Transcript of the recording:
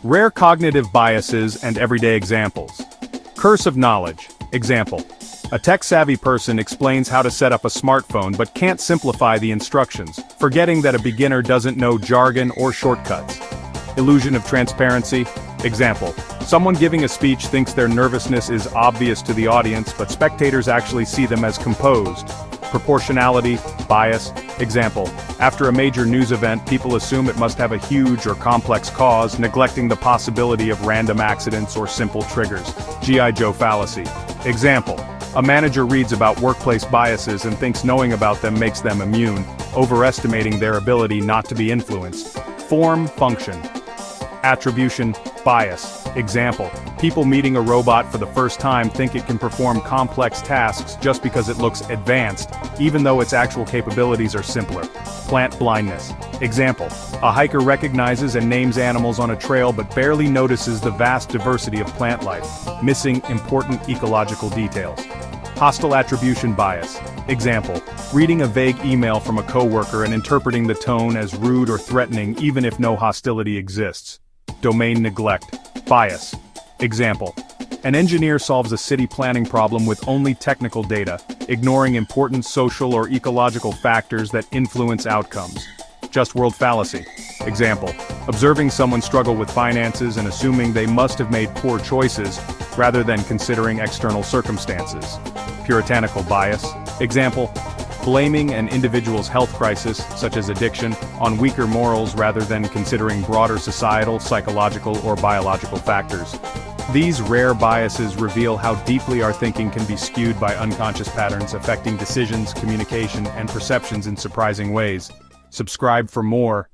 Rare cognitive biases and everyday examples. Curse of knowledge. Example. A tech-savvy person explains how to set up a smartphone but can't simplify the instructions, forgetting that a beginner doesn't know jargon or shortcuts. Illusion of transparency. Example. Someone giving a speech thinks their nervousness is obvious to the audience, but spectators actually see them as composed. Proportionality, bias. Example. After a major news event, people assume it must have a huge or complex cause, neglecting the possibility of random accidents or simple triggers. G.I. Joe fallacy. Example. A manager reads about workplace biases and thinks knowing about them makes them immune, overestimating their ability not to be influenced. Form, function. Attribution, bias. Example. People meeting a robot for the first time think it can perform complex tasks just because it looks advanced, even though its actual capabilities are simpler. Plant blindness. Example. A hiker recognizes and names animals on a trail but barely notices the vast diversity of plant life, missing important ecological details. Hostile attribution bias. Example. Reading a vague email from a coworker and interpreting the tone as rude or threatening even if no hostility exists. Domain neglect. Bias. Example. An engineer solves a city planning problem with only technical data, ignoring important social or ecological factors that influence outcomes. Just world fallacy. Example. Observing someone struggle with finances and assuming they must have made poor choices, rather than considering external circumstances. Puritanical bias. Example. Blaming an individual's health crisis, such as addiction, on weaker morals rather than considering broader societal, psychological, or biological factors. These rare biases reveal how deeply our thinking can be skewed by unconscious patterns affecting decisions, communication, and perceptions in surprising ways. Subscribe for more.